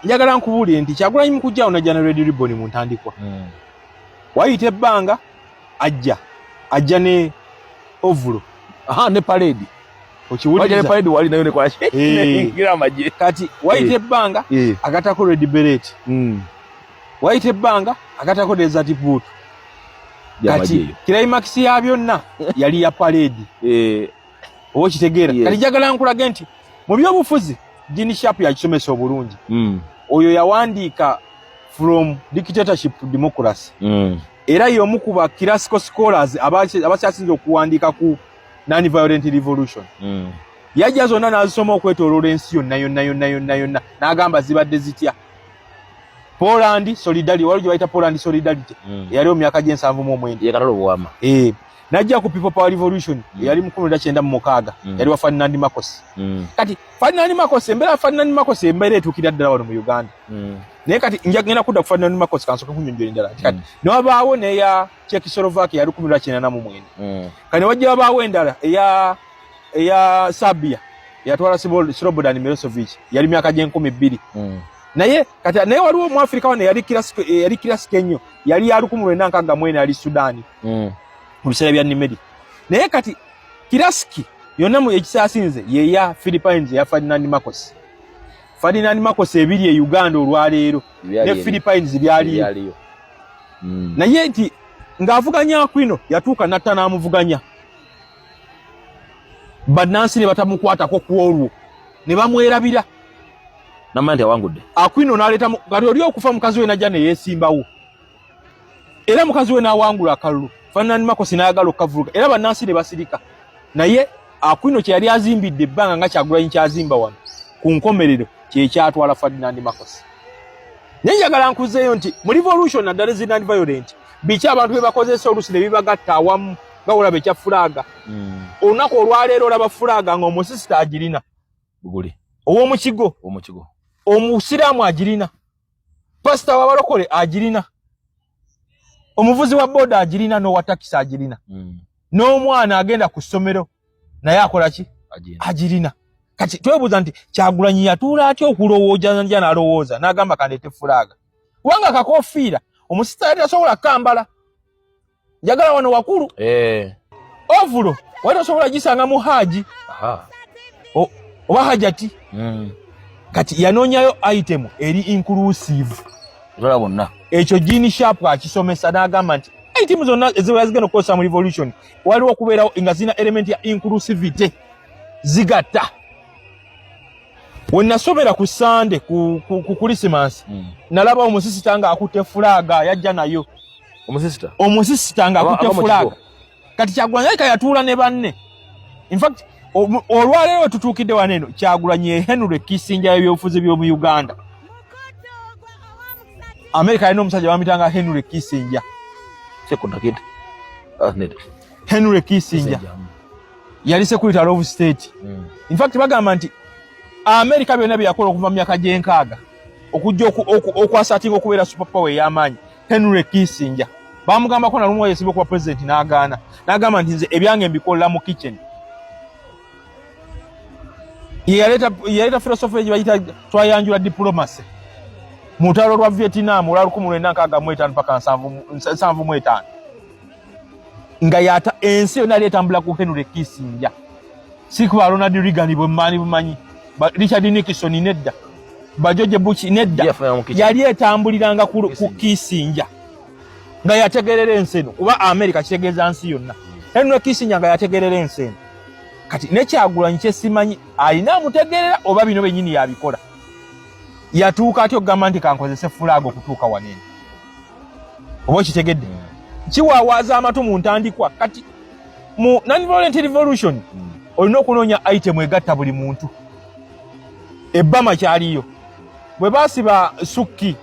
njagala nkubulire nti Kyagulanyi mu kujja ona jana Red Ribbon mu ntandikwa wayita ebbanga ajja ne ovulo ne parade okiwuliriza ne parade wali nayo ne kwa ngira amaje kati wayita ebbanga agatako Red Beret wayita ebbanga agatako Desert Boot kati climax ya byonna yali ya parade okitegeera kati njagala nkulaga nti mu byobufuzi Gene Sharp yakisomesa obulungi oyo yawandiika From Dictatorship to Democracy era y'omu ku ba classical scholars abakyasinze okuwandiika ku Non-Violent Revolution yajja zonna n'azisoma okwetooloola ensi yonna n'agamba zibadde zitya Poland Solidarity waliwo bayita Poland Solidarity yali mu myaka g'79 yakatalo bwama najja ku People Power Revolution yali mu 1996 yali wa Ferdinand Marcos kati Ferdinand Marcos embeera Ferdinand Marcos embeera etuukira ddala wano mu Uganda naye kati njagenda kudda ku Ferdinand Marcos kansoka kunyonjola endala kati newabaawo neya Czechoslovakia yali 1994 kati wajja wabaawo endala eya Serbia yatwala Slobodan Milosevic yali myaka g'12 naye waliwo mu Afrika wano yali classic ennyo yali ya 1964 yali Sudan mu biseera bya Nimedi naye kati classic yonna mu ekisaasinze ye ya Philippines ya Ferdinand Marcos ebiri e Uganda olwaleero ne Philippines byaliyo naye nti ng'avuganya Aquino yatuuka natta n'amuvuganya bannansi ne batamukwatako ku olwo ne bamwerabira namandi awangudde Aquino n'aleeta kati oli okufa mukazi we najja ne yeesimbawo era mukazi we n'awangula akalulu Ferdinand Marcos n'ayagala okkavuruga era bannansi ne basirika naye Aquino kye yali azimbidde ebbanga nga Kyagulanyi kyazimba wano ku nkomerero kye kyatwala Ferdinand Marcos naye njagala nkuzeeyo nti mu revolution naddala non-violent biki abantu be bakozesa oluusi ne bibagatta awamu nga olaba ekya fulaga olunaku olwaleero olaba fulaga ng'omusisita agirina buguli ow'omukigo omusiraamu agirina pasita w'abalokole agirina omuvuzi wa boda agirina n'owa takisi agirina n'omwana agenda ku ssomero naye akola ki agirina kati twebuuza nti Kyagulanyi yatuula atya okulowooza nja n'alowooza n'agamba kandeete fulaga kubanga akakofiira omusista yali tasobola kambala njagala wano wakulu ovulo wali tasobola gisanga mu haji oba hajati kati yanoonyayo item eri inclusive zola bonna ekyo Gene Sharp akisomesa n'agamba nti item zonna ezigenda okukozesa mu revolution waliwo okubeerawo nga zina element ya inclusivity zigatta wenasomera ku Sunday ku Christmas nalaba omusisita nga akutte fulaga yajja nayo omusisita nga akutte fulaga kati Kyagulanyi yatuula ne banne in fact olwaleero tutuukidde waneno Kyagulanyi Henry Kissinger y'ebyobufuzi by'omu Uganda America yalina omusajja bamitanga Henry Kissinger Henry Kissinger yali Secretary of State in fact bagamba nti America byonna byakola okuva mu myaka g'60 okujja okwasatinga okubeera superpower ey'amaanyi Henry Kissinger bamugambako na lumu yesibwe kuba president n'agamba nti nze ebyange mbikola mu kitchen yaleta philosophy gye bayita triangular diplomacy mu lutalo lwa Vietnam olwa 1965 paka 75 nga yata ensi yonna yali etambula ku Henry Kissinger si kuba Ronald Reagan bumanyi Richard Nixon nedda George Bush nedda yali etambuliranga ku Kissinger nga yategerera ensi eno kuba America kitegeeza nsi yonna Henry Kissinger nga yategerera ensi eno kati ne Kyagulanyi kyesimanyi alina amutegerera oba bino bennyini yabikola yatuuka atyo okugamba nti kankozese fulaga okutuuka wanene oba kitegedde kiwawaaza amatu mu ntandikwa kati mu non-violent revolution olina okunoonya item egatta buli muntu ebbama kyaliyo bwe baasiba Sukki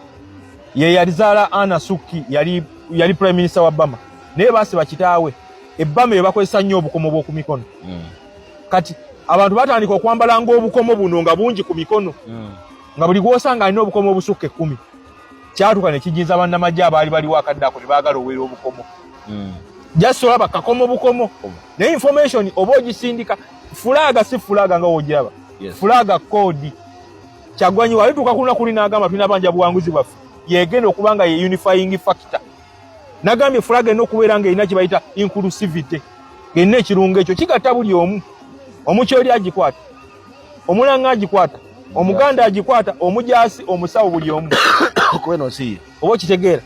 ye yalizaala Anna Sukki yali prime minister wa Bama naye baasiba kitaawe ebbama bye bakozesa nnyo obukomo bw'oku mikono kati abantu batandika okwambala ng'obukomo buno nga bungi ku mikono nga buli gw'osanga alina obukomo obusukka 10 kyatuuka ne kijinza bannamagye abaali baliwo akaddako ne baagala owera obukomo just olaba kakomo bukomo naye information oba ogisindika fulaga si fulaga nga wogiraba fulaga code Kyagulanyi walituuka kulina kuli n'agamba tulina banja buwanguzi bwaffe yegenda okubanga ye unifying factor. Nagambye flag eno okubeera ng'erina kye bayita inclusivity, ng'erina ekirungo ekyo kigatta buli omu. Omukyoli agikwata, omulanga agikwata, omuganda agikwata, omujaasi, omusawo, buli omu. Kweno si oba okitegeera.